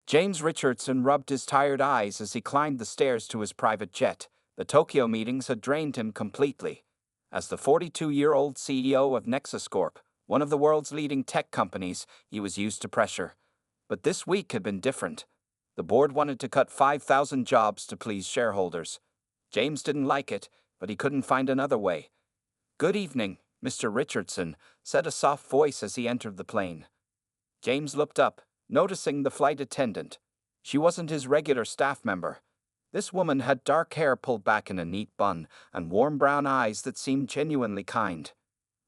James Richardson rubbed his tired eyes as he climbed the stairs to his private jet. The Tokyo meetings had drained him completely. As the 42-year-old CEO of Nexus Corp, one of the world's leading tech companies, he was used to pressure. But this week had been different. The board wanted to cut 5,000 jobs to please shareholders. James didn't like it, but he couldn't find another way. "Good evening, Mr. Richardson," said a soft voice as he entered the plane. James looked up, noticing the flight attendant. She wasn't his regular staff member. This woman had dark hair pulled back in a neat bun and warm brown eyes that seemed genuinely kind.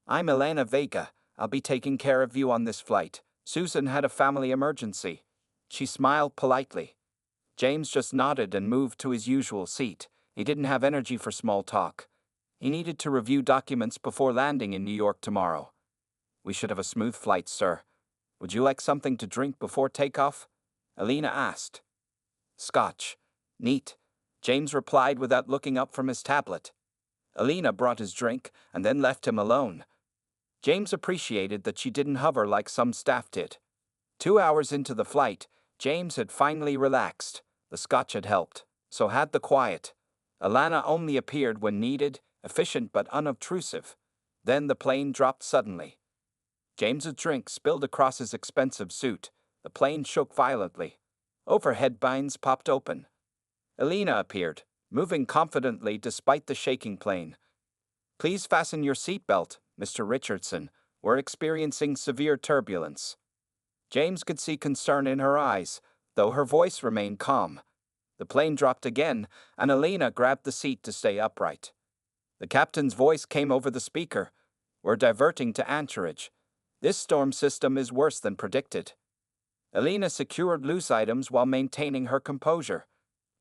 "I'm Elena Vega. I'll be taking care of you on this flight. Susan had a family emergency." She smiled politely. James just nodded and moved to his usual seat. He didn't have energy for small talk. He needed to review documents before landing in New York tomorrow. "We should have a smooth flight, sir. Would you like something to drink before takeoff?" Elena asked. "Scotch." "Neat," James replied without looking up from his tablet. Elena brought his drink and then left him alone. James appreciated that she didn't hover like some staff did. 2 hours into the flight, James had finally relaxed. The scotch had helped. So had the quiet. Elena only appeared when needed, efficient but unobtrusive. Then the plane dropped suddenly. James's drink spilled across his expensive suit. The plane shook violently. Overhead blinds popped open. Elena appeared, moving confidently despite the shaking plane. "Please fasten your seatbelt, Mr. Richardson. We're experiencing severe turbulence." James could see concern in her eyes, though her voice remained calm. The plane dropped again, and Elena grabbed the seat to stay upright. The captain's voice came over the speaker. "We're diverting to Anchorage. This storm system is worse than predicted." Elena secured loose items while maintaining her composure.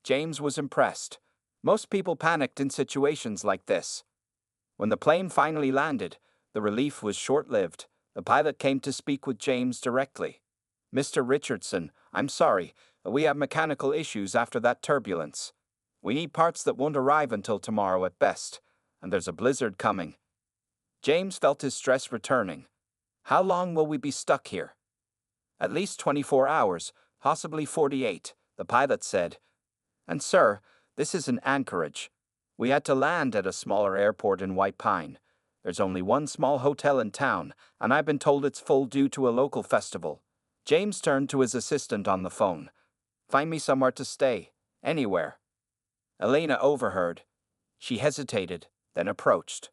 James was impressed. Most people panicked in situations like this. When the plane finally landed, the relief was short-lived. The pilot came to speak with James directly. "Mr. Richardson, I'm sorry, but we have mechanical issues after that turbulence. We need parts that won't arrive until tomorrow at best, and there's a blizzard coming." James felt his stress returning. "How long will we be stuck here?" "At least 24 hours, possibly 48, the pilot said. "And sir, this isn't Anchorage. We had to land at a smaller airport in White Pine. There's only one small hotel in town, and I've been told it's full due to a local festival." James turned to his assistant on the phone. "Find me somewhere to stay. Anywhere." Elena overheard. She hesitated, then approached.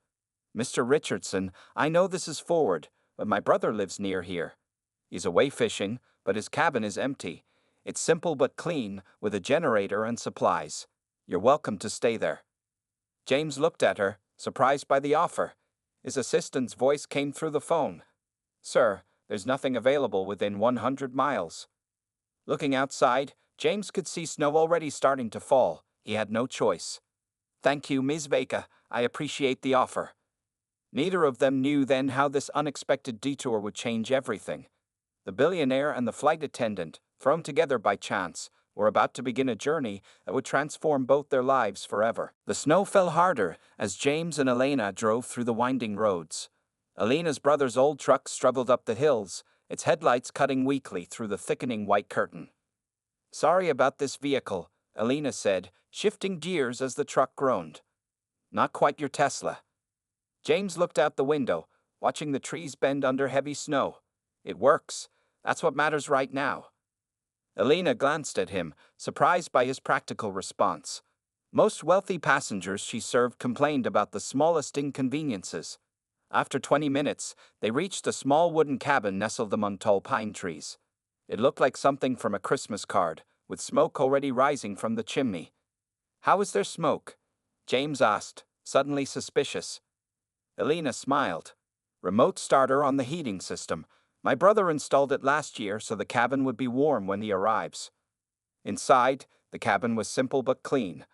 "Mr. Richardson, I know this is forward, but my brother lives near here. He's away fishing, but his cabin is empty. It's simple but clean, with a generator and supplies. You're welcome to stay there." James looked at her, surprised by the offer. His assistant's voice came through the phone. "Sir, there's nothing available within 100 miles. Looking outside, James could see snow already starting to fall. He had no choice. "Thank you, Ms. Vega. I appreciate the offer." Neither of them knew then how this unexpected detour would change everything. The billionaire and the flight attendant, thrown together by chance, were about to begin a journey that would transform both their lives forever. The snow fell harder as James and Elena drove through the winding roads. Elena's brother's old truck struggled up the hills, its headlights cutting weakly through the thickening white curtain. "Sorry about this vehicle," Elena said, shifting gears as the truck groaned. "Not quite your Tesla." James looked out the window, watching the trees bend under heavy snow. "It works. That's what matters right now." Elena glanced at him, surprised by his practical response. Most wealthy passengers she served complained about the smallest inconveniences. After 20 minutes, they reached a small wooden cabin nestled among tall pine trees. It looked like something from a Christmas card, with smoke already rising from the chimney. "How is there smoke?" James asked, suddenly suspicious. Elena smiled. "Remote starter on the heating system. My brother installed it last year so the cabin would be warm when he arrives." Inside, the cabin was simple but clean.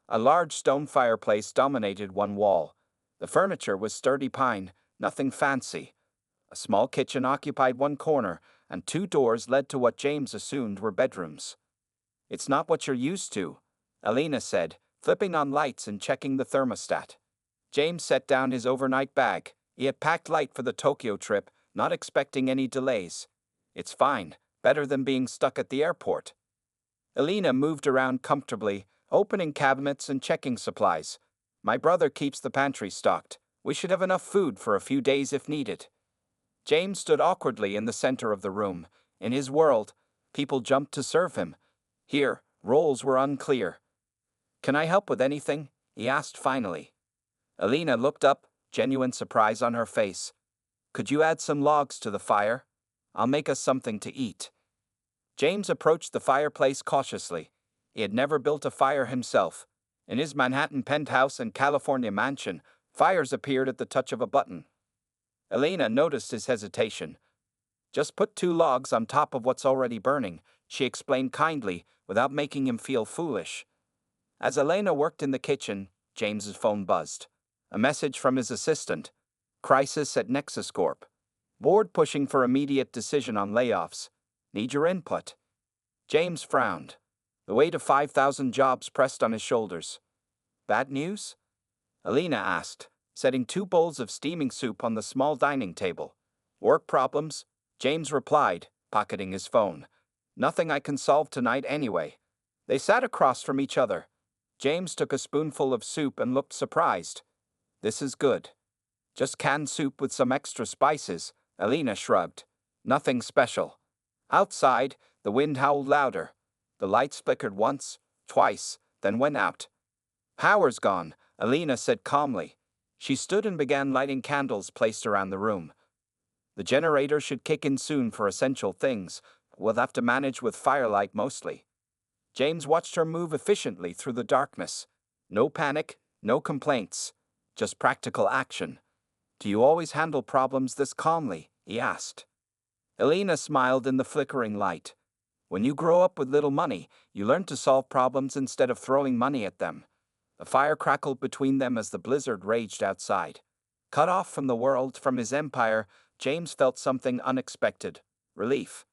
A large stone fireplace dominated one wall. The furniture was sturdy pine, nothing fancy. A small kitchen occupied one corner, and 2 doors led to what James assumed were bedrooms. "It's not what you're used to," Elena said, flipping on lights and checking the thermostat. James set down his overnight bag. He had packed light for the Tokyo trip, not expecting any delays. "It's fine. better than being stuck at the airport. Elena moved around comfortably, opening cabinets and checking supplies. My brother keeps the pantry stocked. We should have enough food for a few days if needed. James stood awkwardly in the center of the room. In his world, people jumped to serve him. Here, roles were unclear. Can I help with anything? He asked finally. Elena looked up, genuine surprise on her face. Could you add some logs to the fire? I'll make us something to eat. James approached the fireplace cautiously. He had never built a fire himself. In his Manhattan penthouse and California mansion, fires appeared at the touch of a button. Elena noticed his hesitation. Just put 2 logs on top of what's already burning, she explained kindly, without making him feel foolish. As Elena worked in the kitchen, James's phone buzzed. A message from his assistant. Crisis at Nexus Corp. Board pushing for immediate decision on layoffs. Need your input. James frowned. The weight of 5,000 jobs pressed on his shoulders. Bad news? Elena asked, setting 2 bowls of steaming soup on the small dining table. Work problems? James replied, pocketing his phone. Nothing I can solve tonight anyway. They sat across from each other. James took a spoonful of soup and looked surprised. This is good. Just canned soup with some extra spices, Elena shrugged. Nothing special. Outside, the wind howled louder. The lights flickered once, twice, then went out. Power's gone, Elena said calmly. She stood and began lighting candles placed around the room. The generator should kick in soon for essential things. We'll have to manage with firelight mostly. James watched her move efficiently through the darkness. No panic, no complaints. Just practical action. Do you always handle problems this calmly? He asked. Elena smiled in the flickering light. When you grow up with little money, you learn to solve problems instead of throwing money at them. A fire crackled between them as the blizzard raged outside. Cut off from the world, from his empire, James felt something unexpected. Relief.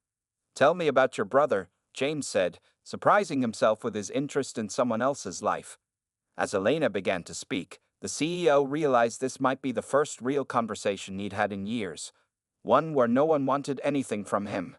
Tell me about your brother, James said, surprising himself with his interest in someone else's life. As Elena began to speak, the CEO realized this might be the first real conversation he'd had in years. One where no one wanted anything from him.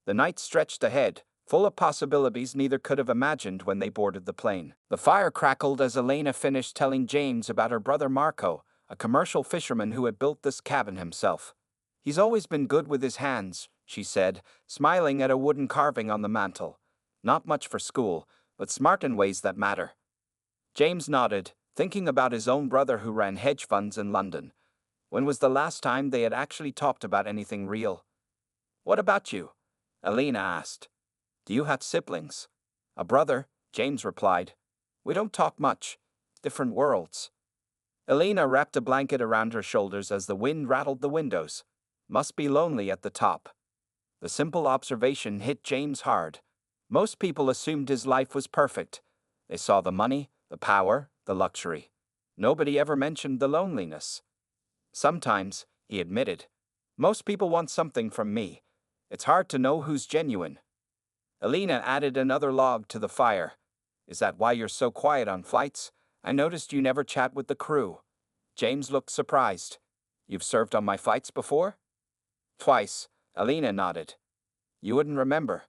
The night stretched ahead, full of possibilities neither could have imagined when they boarded the plane. The fire crackled as Elena finished telling James about her brother Marco, a commercial fisherman who had built this cabin himself. He's always been good with his hands, she said, smiling at a wooden carving on the mantel. Not much for school, but smart in ways that matter. James nodded, thinking about his own brother who ran hedge funds in London. When was the last time they had actually talked about anything real? What about you? Elena asked. Do you have siblings? A brother, James replied. We don't talk much. Different worlds. Elena wrapped a blanket around her shoulders as the wind rattled the windows. Must be lonely at the top. The simple observation hit James hard. Most people assumed his life was perfect. They saw the money, the power, the luxury. Nobody ever mentioned the loneliness. Sometimes, he admitted, most people want something from me. It's hard to know who's genuine. Elena added another log to the fire. Is that why you're so quiet on flights? I noticed you never chat with the crew. James looked surprised. You've served on my flights before? Twice, Elena nodded. You wouldn't remember.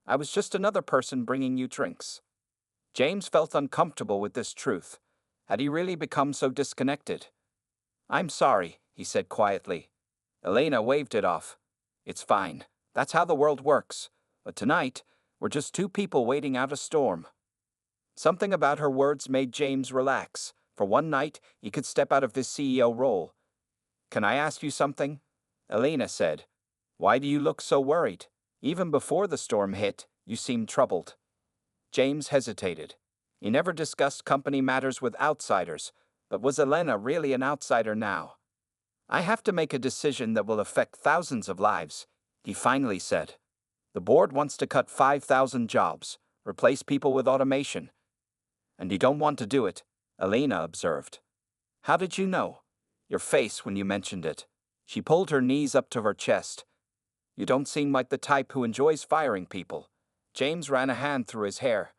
I was just another person bringing you drinks. James felt uncomfortable with this truth. Had he really become so disconnected? I'm sorry, he said quietly. Elena waved it off. It's fine. That's how the world works. But tonight, we're just 2 people waiting out a storm. Something about her words made James relax. For one night, he could step out of his CEO role. Can I ask you something? Elena said. Why do you look so worried? Even before the storm hit, you seemed troubled. James hesitated. He never discussed company matters with outsiders, but was Elena really an outsider now? I have to make a decision that will affect thousands of lives, he finally said. The board wants to cut 5,000 jobs, replace people with automation. And you don't want to do it, Elena observed. How did you know? Your face when you mentioned it. She pulled her knees up to her chest. You don't seem like the type who enjoys firing people. James ran a hand through his hair.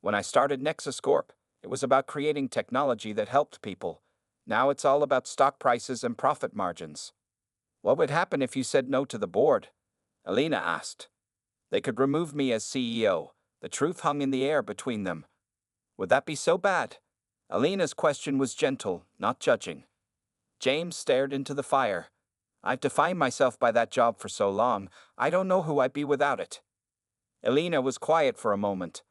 When I started Nexus Corp, it was about creating technology that helped people. Now it's all about stock prices and profit margins. What would happen if you said no to the board? Elena asked. They could remove me as CEO. The truth hung in the air between them. Would that be so bad? Alina's question was gentle, not judging. James stared into the fire. I've defined myself by that job for so long, I don't know who I'd be without it. Alina was quiet for a moment.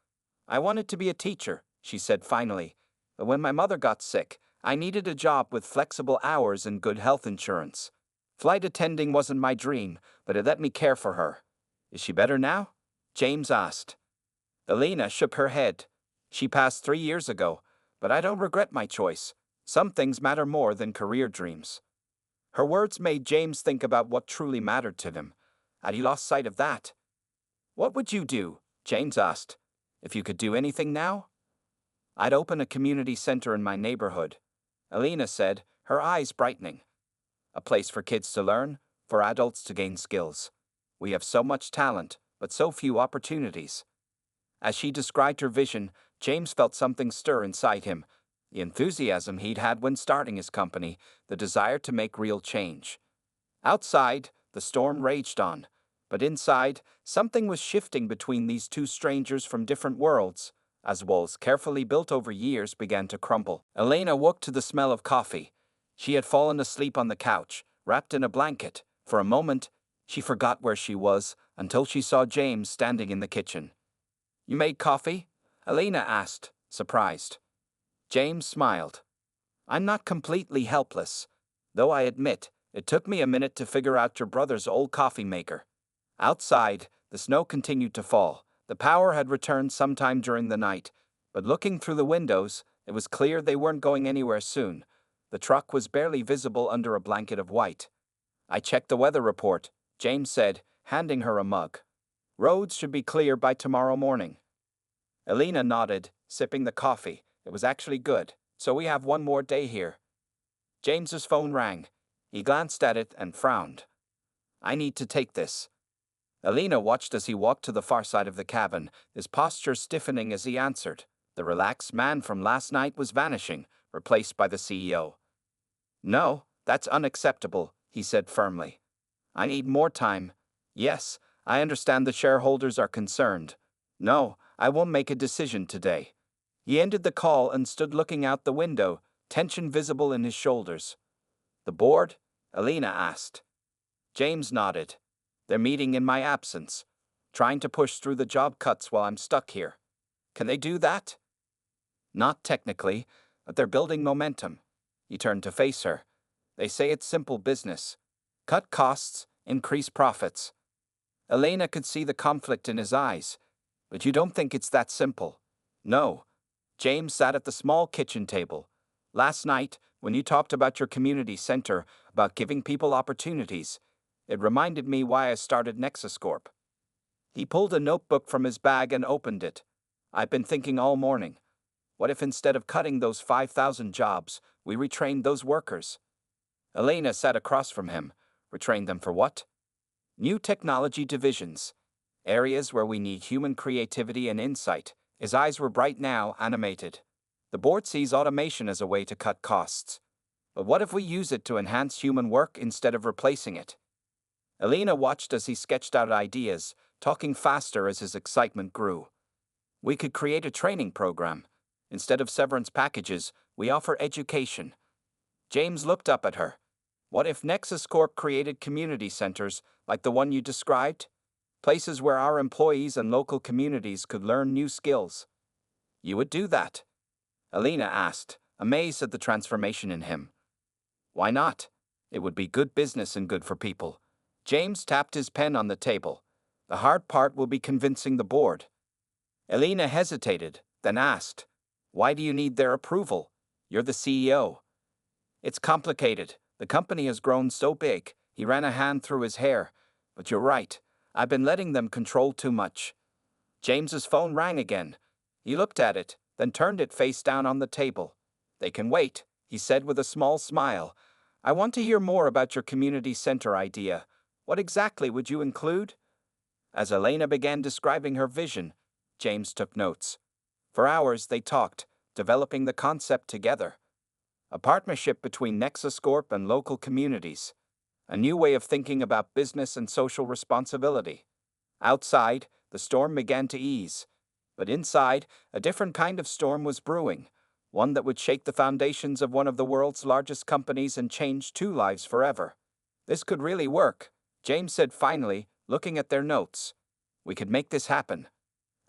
I wanted to be a teacher, she said finally. But when my mother got sick, I needed a job with flexible hours and good health insurance. Flight attending wasn't my dream, but it let me care for her. Is she better now? James asked. Alina shook her head. She passed 3 years ago, but I don't regret my choice. Some things matter more than career dreams. Her words made James think about what truly mattered to him. Had he lost sight of that? What would you do? James asked. If you could do anything now? I'd open a community center in my neighborhood, Alina said, her eyes brightening. A place for kids to learn, for adults to gain skills. We have so much talent, but so few opportunities. As she described her vision, James felt something stir inside him. The enthusiasm he'd had when starting his company, the desire to make real change. Outside, the storm raged on, but inside, something was shifting between these two strangers from different worlds, as walls carefully built over years began to crumble. Elena woke to the smell of coffee. She had fallen asleep on the couch, wrapped in a blanket. For a moment, she forgot where she was, until she saw James standing in the kitchen. You made coffee? Elena asked, surprised. James smiled. I'm not completely helpless, though I admit, it took me a minute to figure out your brother's old coffee maker. Outside, the snow continued to fall. The power had returned sometime during the night, but looking through the windows, it was clear they weren't going anywhere soon. The truck was barely visible under a blanket of white. I checked the weather report, James said, handing her a mug. Roads should be clear by tomorrow morning. Elena nodded, sipping the coffee. It was actually good, so we have one more day here. James's phone rang. He glanced at it and frowned. I need to take this. Elena watched as he walked to the far side of the cabin, his posture stiffening as he answered. The relaxed man from last night was vanishing, replaced by the CEO. No, that's unacceptable, he said firmly. I need more time. Yes, I understand the shareholders are concerned. No, I won't make a decision today. He ended the call and stood looking out the window, tension visible in his shoulders. The board? Elena asked. James nodded. They're meeting in my absence, trying to push through the job cuts while I'm stuck here. Can they do that? Not technically, but they're building momentum. He turned to face her. They say it's simple business. Cut costs, increase profits. Elena could see the conflict in his eyes. But you don't think it's that simple? No. James sat at the small kitchen table. Last night, when you talked about your community center, about giving people opportunities, it reminded me why I started Nexus Corp. He pulled a notebook from his bag and opened it. I've been thinking all morning. What if instead of cutting those 5,000 jobs, we retrained those workers? Elena sat across from him. Retrained them for what? New technology divisions. Areas where we need human creativity and insight. His eyes were bright now, animated. The board sees automation as a way to cut costs. But what if we use it to enhance human work instead of replacing it? Elena watched as he sketched out ideas, talking faster as his excitement grew. We could create a training program. Instead of severance packages, we offer education. James looked up at her. What if Nexus Corp created community centers like the one you described? Places where our employees and local communities could learn new skills. You would do that? Elena asked, amazed at the transformation in him. Why not? It would be good business and good for people. James tapped his pen on the table. The hard part will be convincing the board. Elena hesitated, then asked, why do you need their approval? You're the CEO. It's complicated. The company has grown so big. He ran a hand through his hair. But you're right. I've been letting them control too much. James's phone rang again. He looked at it, then turned it face down on the table. They can wait, he said with a small smile. I want to hear more about your community center idea. What exactly would you include? As Elena began describing her vision, James took notes. For hours they talked, developing the concept together. A partnership between Nexus Corp and local communities. A new way of thinking about business and social responsibility. Outside, the storm began to ease. But inside, a different kind of storm was brewing, one that would shake the foundations of one of the world's largest companies and change two lives forever. This could really work, James said finally, looking at their notes. We could make this happen.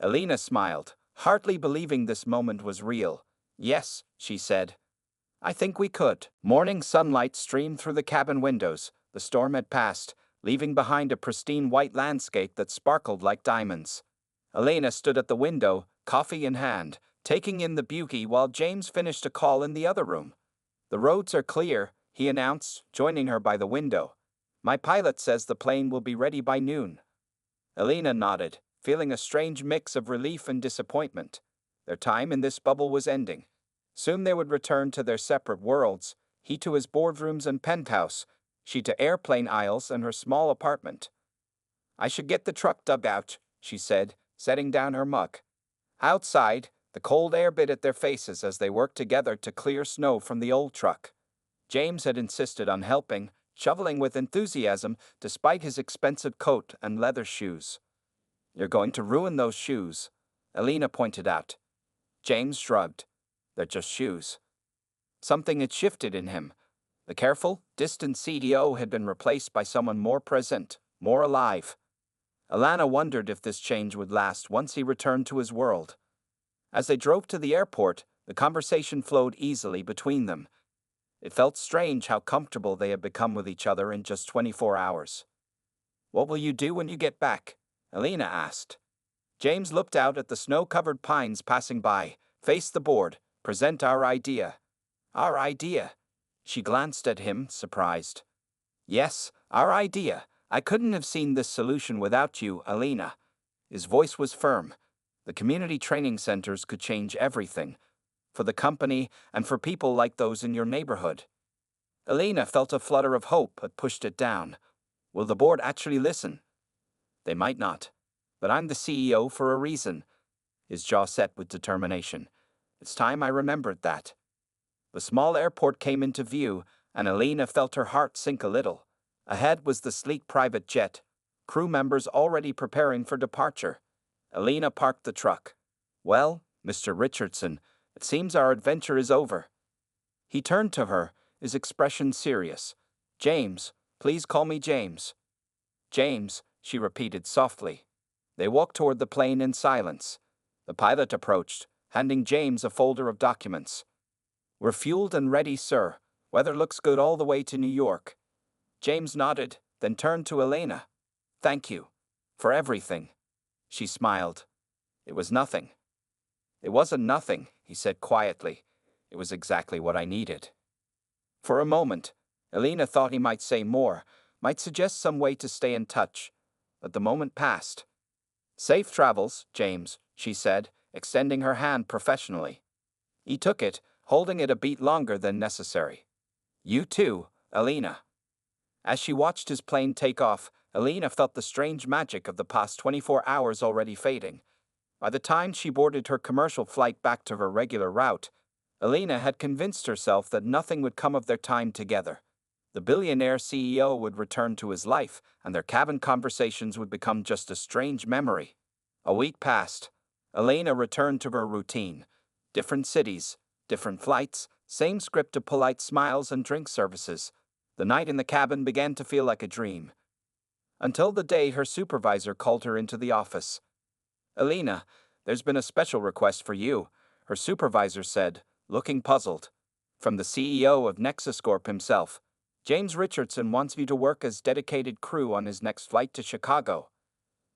Elena smiled, hardly believing this moment was real. Yes, she said. I think we could. Morning sunlight streamed through the cabin windows. The storm had passed, leaving behind a pristine white landscape that sparkled like diamonds. Elena stood at the window, coffee in hand, taking in the beauty while James finished a call in the other room. The roads are clear, he announced, joining her by the window. My pilot says the plane will be ready by noon. Elena nodded, feeling a strange mix of relief and disappointment. Their time in this bubble was ending. Soon they would return to their separate worlds, he to his boardrooms and penthouse, she to airplane aisles and her small apartment. I should get the truck dug out, she said, setting down her mug. Outside, the cold air bit at their faces as they worked together to clear snow from the old truck. James had insisted on helping, shoveling with enthusiasm despite his expensive coat and leather shoes. You're going to ruin those shoes, Elena pointed out. James shrugged. They're just shoes. Something had shifted in him. The careful, distant CDO had been replaced by someone more present, more alive. Alana wondered if this change would last once he returned to his world. As they drove to the airport, the conversation flowed easily between them. It felt strange how comfortable they had become with each other in just 24 hours. What will you do when you get back? Elena asked. James looked out at the snow-covered pines passing by, faced the board. Present our idea. Our idea? She glanced at him, surprised. Yes, our idea. I couldn't have seen this solution without you, Elena. His voice was firm. The community training centers could change everything. For the company and for people like those in your neighborhood. Elena felt a flutter of hope but pushed it down. Will the board actually listen? They might not. But I'm the CEO for a reason. His jaw set with determination. It's time I remembered that. The small airport came into view, and Elena felt her heart sink a little. Ahead was the sleek private jet, crew members already preparing for departure. Elena parked the truck. Well, Mr. Richardson, it seems our adventure is over. He turned to her, his expression serious. James, please call me James. James, she repeated softly. They walked toward the plane in silence. The pilot approached, handing James a folder of documents. We're fueled and ready, sir. Weather looks good all the way to New York. James nodded, then turned to Elena. Thank you. For everything. She smiled. It was nothing. It wasn't nothing, he said quietly. It was exactly what I needed. For a moment, Elena thought he might say more, might suggest some way to stay in touch. But the moment passed. Safe travels, James, she said, extending her hand professionally. He took it, holding it a beat longer than necessary. You too, Elena. As she watched his plane take off, Elena felt the strange magic of the past 24 hours already fading. By the time she boarded her commercial flight back to her regular route, Elena had convinced herself that nothing would come of their time together. The billionaire CEO would return to his life, and their cabin conversations would become just a strange memory. A week passed. Elena returned to her routine. Different cities, different flights, same script of polite smiles and drink services. The night in the cabin began to feel like a dream. Until the day her supervisor called her into the office. Elena, there's been a special request for you, her supervisor said, looking puzzled. From the CEO of Nexus Corp himself. James Richardson wants you to work as dedicated crew on his next flight to Chicago.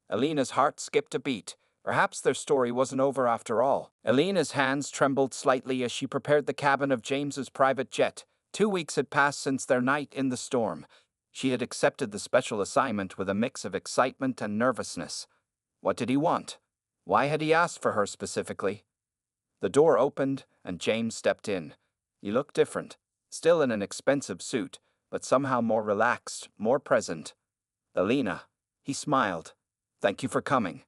Elena's heart skipped a beat. Perhaps their story wasn't over after all. Elena's hands trembled slightly as she prepared the cabin of James's private jet. 2 weeks had passed since their night in the storm. She had accepted the special assignment with a mix of excitement and nervousness. What did he want? Why had he asked for her specifically? The door opened, and James stepped in. He looked different, still in an expensive suit, but somehow more relaxed, more present. Elena, he smiled. Thank you for coming.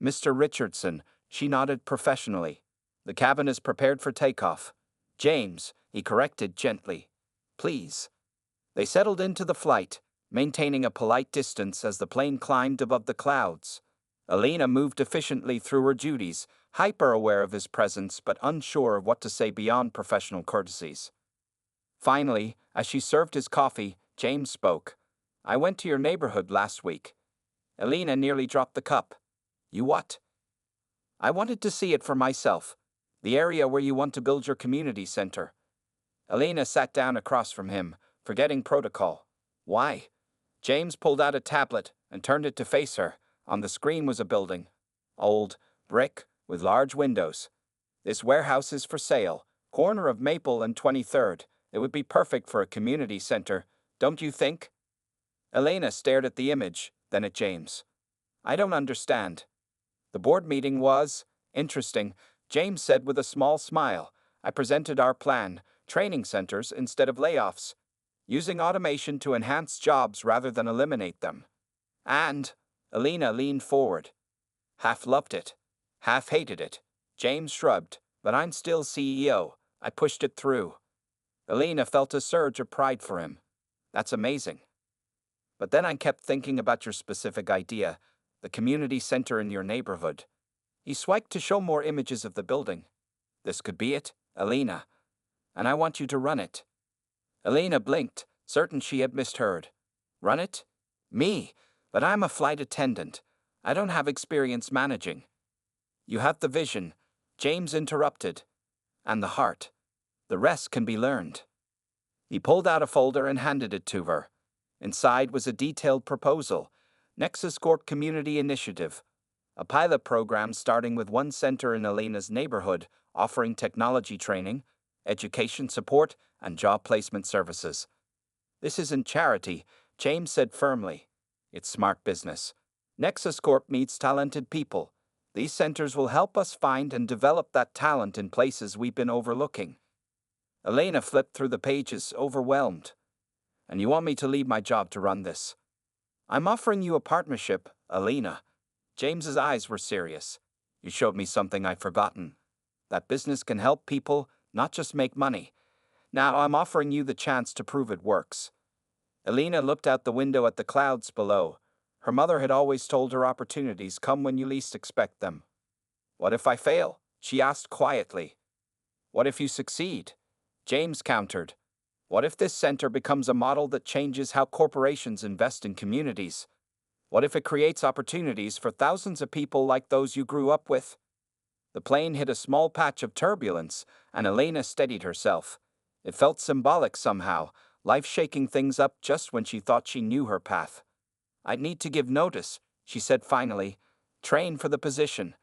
Mr. Richardson, she nodded professionally. The cabin is prepared for takeoff. James, he corrected gently. Please. They settled into the flight. maintaining a polite distance as the plane climbed above the clouds. Elena moved efficiently through her duties, hyper-aware of his presence but unsure of what to say beyond professional courtesies. Finally, as she served his coffee, James spoke. "I went to your neighborhood last week." Elena nearly dropped the cup. "You what?" "I wanted to see it for myself. The area where you want to build your community center." Elena sat down across from him, forgetting protocol. "Why?" James pulled out a tablet and turned it to face her. On the screen was a building. Old, brick, with large windows. "This warehouse is for sale, corner of Maple and 23rd. It would be perfect for a community center, don't you think?" Elena stared at the image, then at James. "I don't understand." "The board meeting was interesting," James said with a small smile. "I presented our plan, training centers instead of layoffs, using automation to enhance jobs rather than eliminate them. And," Elena leaned forward, "half loved it, half hated it." James shrugged. "But I'm still CEO. I pushed it through." Elena felt a surge of pride for him. "That's amazing. But then I kept thinking about your specific idea, the community center in your neighborhood." He swiped to show more images of the building. "This could be it, Elena. And I want you to run it." Elena blinked, certain she had misheard. "Run it? Me? But I'm a flight attendant. I don't have experience managing." "You have the vision," James interrupted. "And the heart. The rest can be learned." He pulled out a folder and handed it to her. Inside was a detailed proposal, Nexus Corp Community Initiative, a pilot program starting with one center in Elena's neighborhood, offering technology training, education support, and job placement services. "This isn't charity," James said firmly. "It's smart business. Nexus Corp needs talented people. These centers will help us find and develop that talent in places we've been overlooking." Elena flipped through the pages, overwhelmed. "And you want me to leave my job to run this?" "I'm offering you a partnership, Elena." James's eyes were serious. "You showed me something I've forgotten. That business can help people, not just make money. Now I'm offering you the chance to prove it works." Elena looked out the window at the clouds below. Her mother had always told her opportunities come when you least expect them. "What if I fail?" she asked quietly. "What if you succeed?" James countered. "What if this center becomes a model that changes how corporations invest in communities? What if it creates opportunities for thousands of people like those you grew up with?" The plane hit a small patch of turbulence, and Elena steadied herself. It felt symbolic somehow, life shaking things up just when she thought she knew her path. "I'd need to give notice," she said finally. "Train for the position."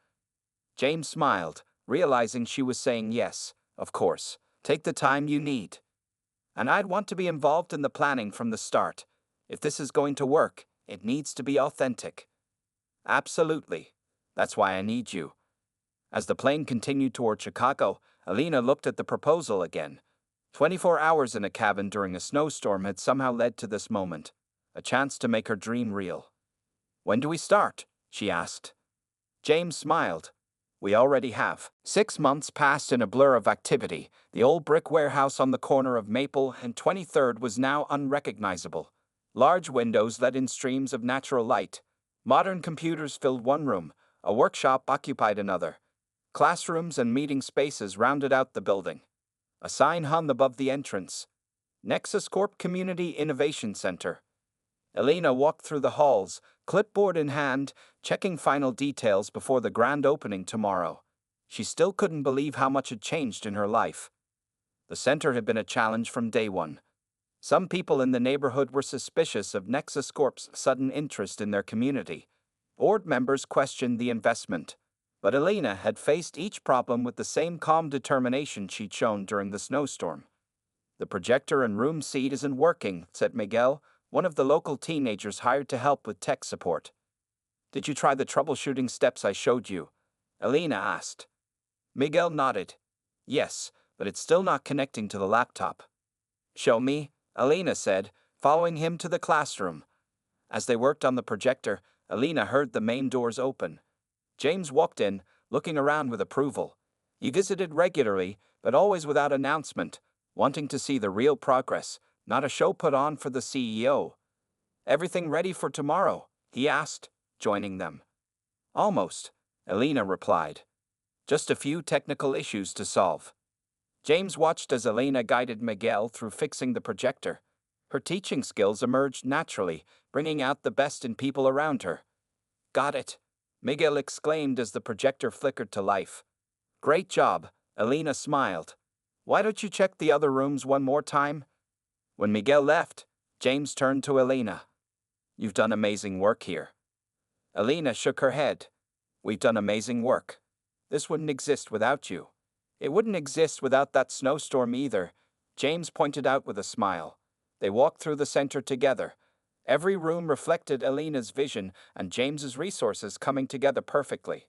James smiled, realizing she was saying yes, of course. "Take the time you need." "And I'd want to be involved in the planning from the start. If this is going to work, it needs to be authentic." "Absolutely. That's why I need you." As the plane continued toward Chicago, Elena looked at the proposal again. 24 hours in a cabin during a snowstorm had somehow led to this moment, a chance to make her dream real. "When do we start?" she asked. James smiled. "We already have." 6 months passed in a blur of activity. The old brick warehouse on the corner of Maple and 23rd was now unrecognizable. Large windows let in streams of natural light. Modern computers filled one room. A workshop occupied another. Classrooms and meeting spaces rounded out the building. A sign hung above the entrance. Nexus Corp Community Innovation Center. Elena walked through the halls, clipboard in hand, checking final details before the grand opening tomorrow. She still couldn't believe how much had changed in her life. The center had been a challenge from day one. Some people in the neighborhood were suspicious of Nexus Corp's sudden interest in their community. Board members questioned the investment. But Elena had faced each problem with the same calm determination she'd shown during the snowstorm. "The projector and room seat isn't working," said Miguel, one of the local teenagers hired to help with tech support. "Did you try the troubleshooting steps I showed you?" Elena asked. Miguel nodded. "Yes, but it's still not connecting to the laptop." "Show me," Elena said, following him to the classroom. As they worked on the projector, Elena heard the main doors open. James walked in, looking around with approval. He visited regularly, but always without announcement, wanting to see the real progress, not a show put on for the CEO. Everything ready for tomorrow? He asked, joining them. Almost, Elena replied. Just a few technical issues to solve. James watched as Elena guided Miguel through fixing the projector. Her teaching skills emerged naturally, bringing out the best in people around her. Got it, Miguel exclaimed as the projector flickered to life. Great job, Elena smiled. Why don't you check the other rooms one more time? When Miguel left, James turned to Elena. You've done amazing work here. Elena shook her head. We've done amazing work. This wouldn't exist without you. It wouldn't exist without that snowstorm either, James pointed out with a smile. They walked through the center together. Every room reflected Elena's vision and James's resources coming together perfectly.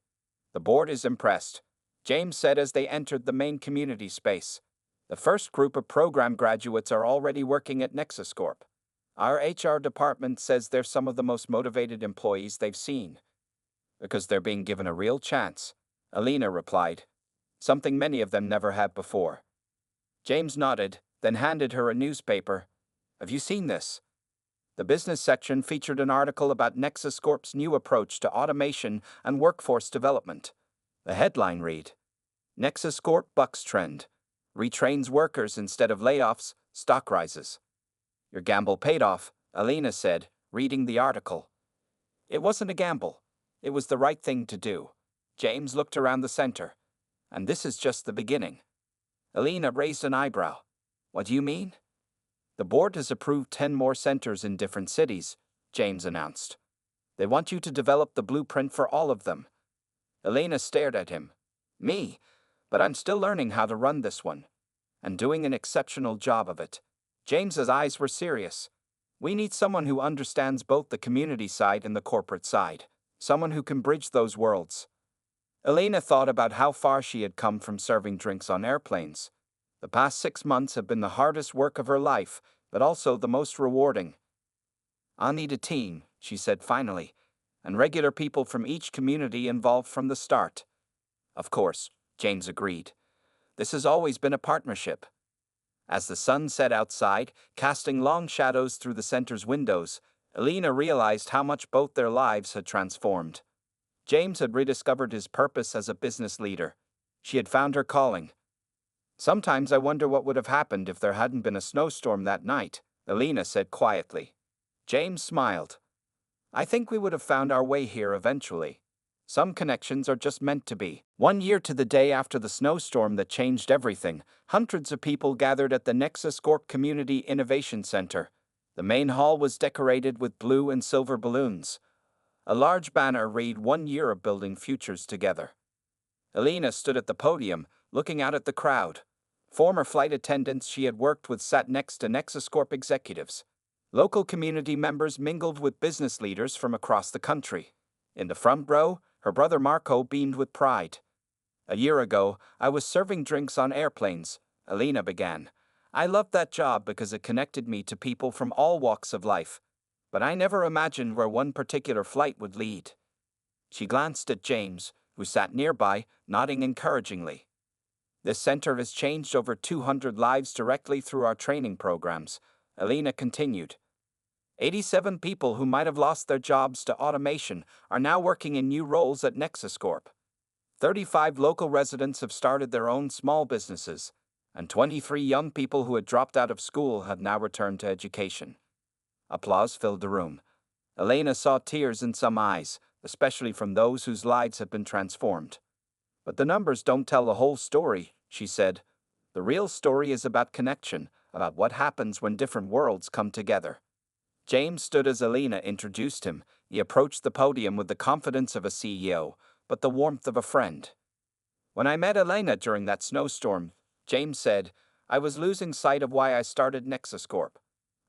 The board is impressed, James said as they entered the main community space. The first group of program graduates are already working at Nexus Corp. Our HR department says they're some of the most motivated employees they've seen. Because they're being given a real chance, Elena replied. Something many of them never had before. James nodded, then handed her a newspaper. Have you seen this? The business section featured an article about Nexus Corp's new approach to automation and workforce development. The headline read, Nexus Corp bucks trend. Retrains workers instead of layoffs, stock rises. Your gamble paid off, Elena said, reading the article. It wasn't a gamble. It was the right thing to do. James looked around the center. And this is just the beginning. Elena raised an eyebrow. What do you mean? The board has approved 10 more centers in different cities, James announced. They want you to develop the blueprint for all of them. Elena stared at him. Me? But I'm still learning how to run this one. And doing an exceptional job of it. James's eyes were serious. We need someone who understands both the community side and the corporate side. Someone who can bridge those worlds. Elena thought about how far she had come from serving drinks on airplanes. The past 6 months have been the hardest work of her life, but also the most rewarding. I'll need a team, she said finally, and regular people from each community involved from the start. Of course, James agreed. This has always been a partnership. As the sun set outside, casting long shadows through the center's windows, Elena realized how much both their lives had transformed. James had rediscovered his purpose as a business leader. She had found her calling. Sometimes I wonder what would have happened if there hadn't been a snowstorm that night, Elena said quietly. James smiled. I think we would have found our way here eventually. Some connections are just meant to be. 1 year to the day after the snowstorm that changed everything, hundreds of people gathered at the Nexus Corp Community Innovation Center. The main hall was decorated with blue and silver balloons. A large banner read 1 year of building futures together. Elena stood at the podium, looking out at the crowd. Former flight attendants she had worked with sat next to Nexus Corp executives. Local community members mingled with business leaders from across the country. In the front row, her brother Marco beamed with pride. A year ago, I was serving drinks on airplanes, Elena began. I loved that job because it connected me to people from all walks of life. But I never imagined where one particular flight would lead. She glanced at James, who sat nearby, nodding encouragingly. This center has changed over 200 lives directly through our training programs, Elena continued. 87 people who might have lost their jobs to automation are now working in new roles at Nexus Corp. 35 local residents have started their own small businesses, and 23 young people who had dropped out of school have now returned to education. Applause filled the room. Elena saw tears in some eyes, especially from those whose lives had been transformed. But the numbers don't tell the whole story, she said. The real story is about connection, about what happens when different worlds come together. James stood as Elena introduced him. He approached the podium with the confidence of a CEO, but the warmth of a friend. When I met Elena during that snowstorm, James said, I was losing sight of why I started Nexus Corp.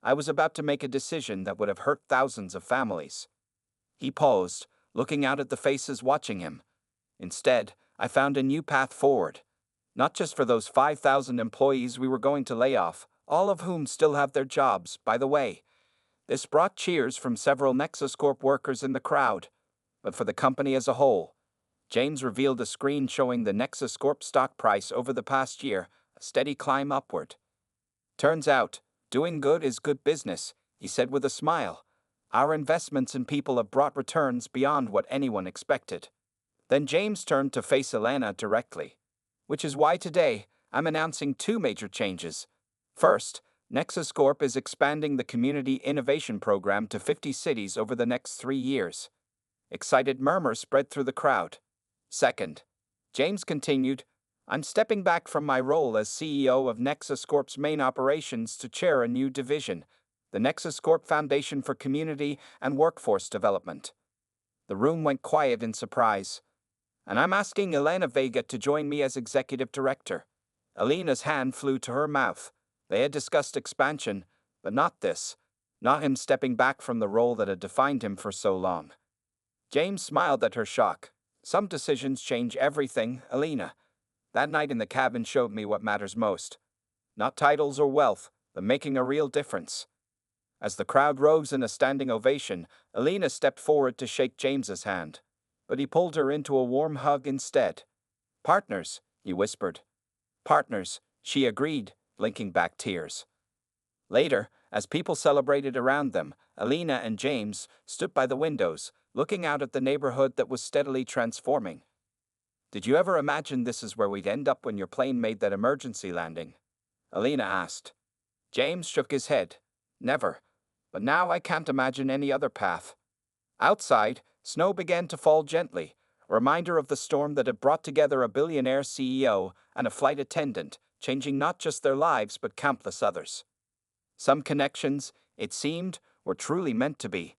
I was about to make a decision that would have hurt thousands of families. He paused, looking out at the faces watching him. Instead, I found a new path forward. Not just for those 5,000 employees we were going to lay off, all of whom still have their jobs, by the way. This brought cheers from several Nexus Corp workers in the crowd, but for the company as a whole. James revealed a screen showing the Nexus Corp stock price over the past year, a steady climb upward. Turns out, doing good is good business, he said with a smile. Our investments in people have brought returns beyond what anyone expected. Then James turned to face Elena directly. Which is why today, I'm announcing two major changes. First, Nexus Corp is expanding the Community Innovation Program to 50 cities over the next 3 years. Excited murmurs spread through the crowd. Second, James continued, I'm stepping back from my role as CEO of Nexus Corp's main operations to chair a new division, the Nexus Corp Foundation for Community and Workforce Development. The room went quiet in surprise. And I'm asking Elena Vega to join me as executive director. Elena's hand flew to her mouth. They had discussed expansion, but not this. Not him stepping back from the role that had defined him for so long. James smiled at her shock. Some decisions change everything, Elena. That night in the cabin showed me what matters most. Not titles or wealth, but making a real difference. As the crowd rose in a standing ovation, Elena stepped forward to shake James's hand. But he pulled her into a warm hug instead. Partners, he whispered. Partners, she agreed, blinking back tears. Later, as people celebrated around them, Elena and James stood by the windows, looking out at the neighborhood that was steadily transforming. Did you ever imagine this is where we'd end up when your plane made that emergency landing? Elena asked. James shook his head. Never. But now I can't imagine any other path. Outside, snow began to fall gently, a reminder of the storm that had brought together a billionaire CEO and a flight attendant, changing not just their lives but countless others. Some connections, it seemed, were truly meant to be.